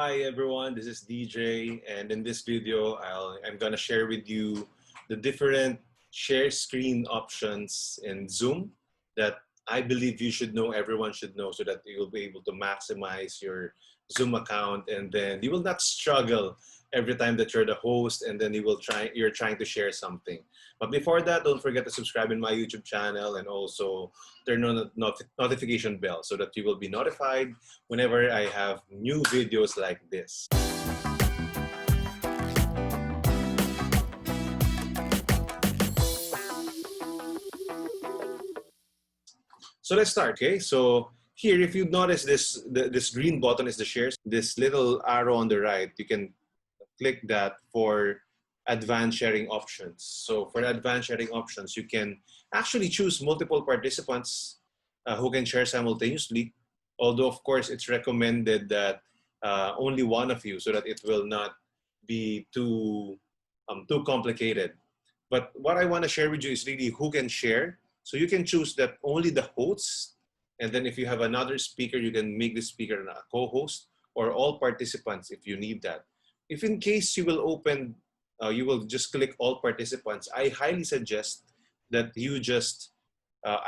Hi everyone, this is DJ, and in this video I'm gonna share with you the different share screen options in Zoom that I believe you should know, everyone should know, so that you'll be able to maximize your Zoom account, and then you will not struggle every time that you're the host and then you're trying to share something. But before that, don't forget to subscribe in my YouTube channel and also turn on the notification bell so that you will be notified whenever I have new videos like this. So let's start, okay? So here, if you notice this green button is the shares. This little arrow on the right, you can click that for advanced sharing options. So for advanced sharing options, you can actually choose multiple participants who can share simultaneously. Although, of course, it's recommended that only one of you, so that it will not be too complicated. But what I want to share with you is really who can share. So you can choose that only the hosts, and then if you have another speaker, you can make the speaker a co-host, or all participants if you need that. If in case you will you will just click all participants, I highly suggest that you just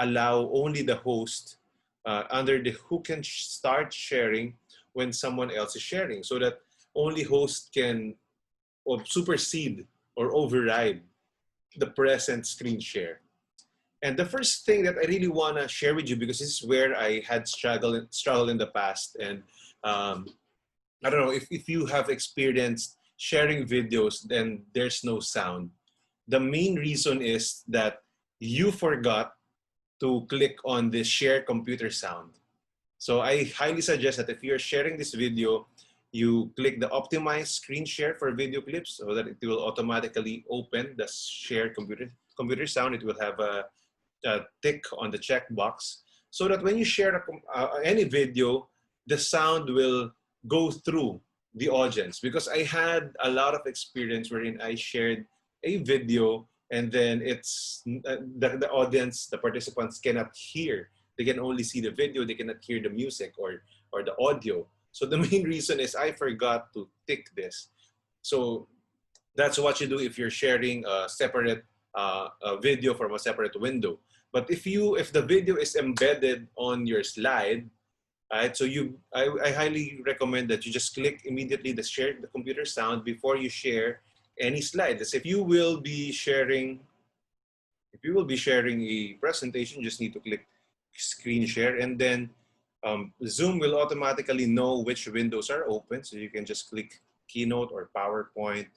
allow only the host under the who can start sharing when someone else is sharing, so that only host can supersede or override the present screen share. And the first thing that I really want to share with you, because this is where I had struggled in the past, and um, I don't know if you have experienced sharing videos, then there's no sound. The main reason is that you forgot to click on the share computer sound. So I highly suggest that if you're sharing this video, you click the optimize screen share for video clips, so that it will automatically open the share computer sound. It will have a tick on the checkbox, so that when you share any video, the sound will go through the audience. Because I had a lot of experience wherein I shared a video, and then the audience, the participants cannot hear. They can only see the video, they cannot hear the music or the audio. So the main reason is I forgot to tick this. So that's what you do if you're sharing a separate a video from a separate window. But if the video is embedded on your slide, right? So I highly recommend that you just click immediately the computer sound before you share any slide. As if you will be sharing a presentation, you just need to click screen share, and then Zoom will automatically know which windows are open. So you can just click Keynote or PowerPoint,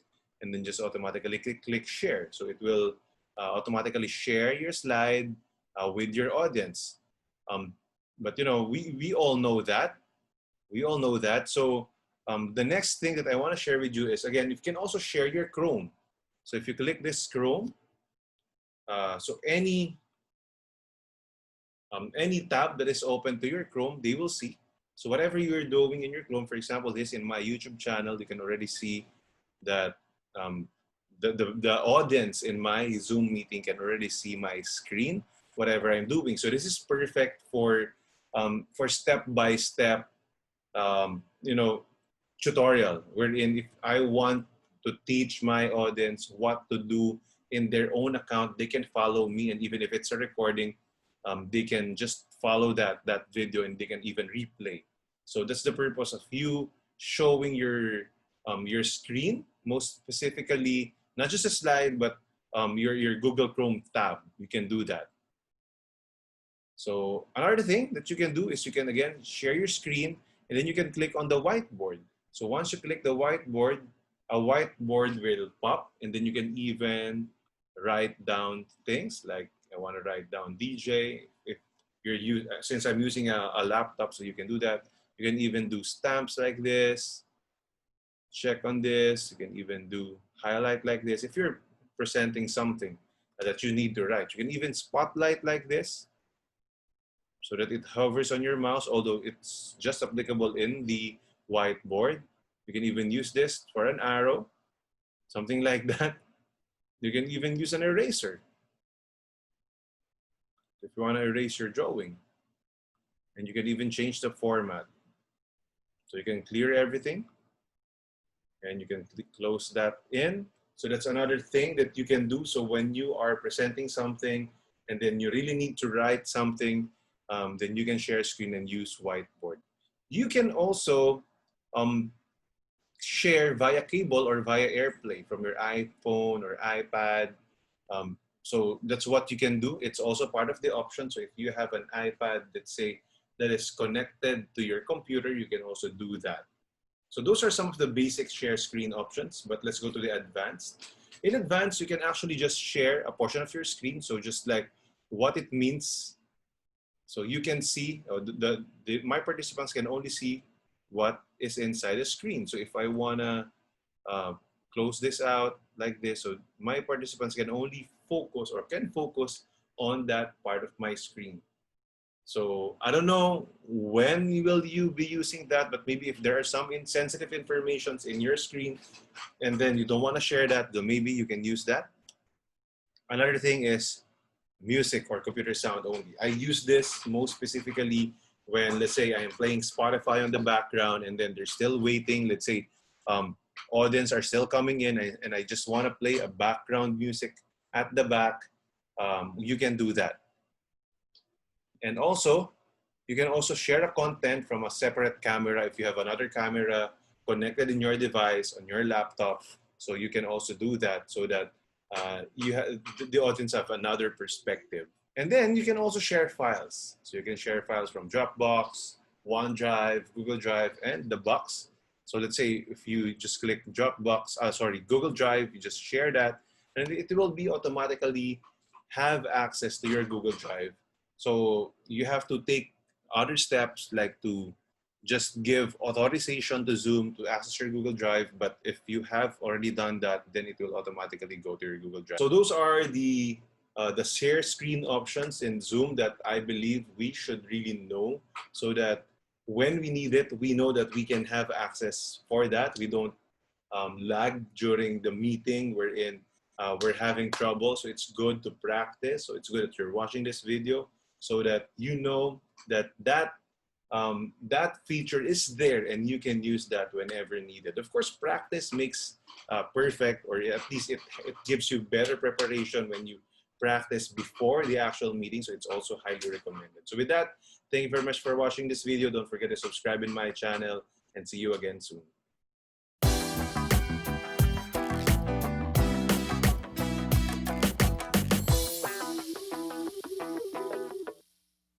and then just automatically click share. So it will automatically share your slide with your audience. But we all know that. We all know that. So the next thing that I want to share with you is, again, you can also share your Chrome. So if you click this Chrome, so any tab that is open to your Chrome, they will see. So whatever you're doing in your Chrome, for example, this in my YouTube channel, you can already see that the audience in my Zoom meeting can already see my screen, whatever I'm doing. So this is perfect for step-by-step, tutorial, wherein if I want to teach my audience what to do in their own account, they can follow me, and even if it's a recording, they can just follow that video, and they can even replay. So that's the purpose of you showing your screen, most specifically, not just a slide, but your Google Chrome tab. You can do that. So another thing that you can do is you can, again, share your screen, and then you can click on the whiteboard. So once you click the whiteboard, a whiteboard will pop, and then you can even write down things like, I want to write down DJ. If since I'm using a laptop, so you can do that. You can even do stamps like this, check on this. You can even do highlight like this. If you're presenting something that you need to write, you can even spotlight like this, so that it hovers on your mouse, although it's just applicable in the whiteboard. You can even use this for an arrow, something like that. You can even use an eraser if you want to erase your drawing. And you can even change the format. So you can clear everything. and you can close that in. So that's another thing that you can do. So when you are presenting something and then you really need to write something, then you can share screen and use Whiteboard. You can also share via cable or via AirPlay from your iPhone or iPad. So that's what you can do. It's also part of the option. So if you have an iPad, let's say, that is connected to your computer, you can also do that. So those are some of the basic share screen options, but let's go to the advanced. In advanced, you can actually just share a portion of your screen. So just like what it means. So you can see, my participants can only see what is inside the screen. So if I wanna close this out like this, so my participants can only focus or can focus on that part of my screen. So I don't know when will you be using that, but maybe if there are some sensitive informations in your screen and then you don't want to share that, then maybe you can use that. Another thing is music or computer sound only. I use this most specifically when, let's say, I am playing Spotify on the background and then they're still waiting. Let's say audience are still coming in and I just want to play a background music at the back. You can do that. And also, you can also share a content from a separate camera if you have another camera connected in your device on your laptop. So you can also do that so that the audience have another perspective. And then you can also share files. So you can share files from Dropbox, OneDrive, Google Drive, and the Box. So let's say if you just click Google Drive, you just share that, and it will be automatically have access to your Google Drive. So you have to take other steps like to just give authorization to Zoom to access your Google Drive. But if you have already done that, then it will automatically go to your Google Drive. So those are the share screen options in Zoom that I believe we should really know so that when we need it, we know that we can have access for that. We don't lag during the meeting wherein we're having trouble. So it's good to practice. So it's good that you're watching this video so that you know that that feature is there and you can use that whenever needed. Of course, practice makes perfect, or at least it gives you better preparation when you practice before the actual meeting. So it's also highly recommended. So with that, thank you very much for watching this video. Don't forget to subscribe in my channel and see you again soon.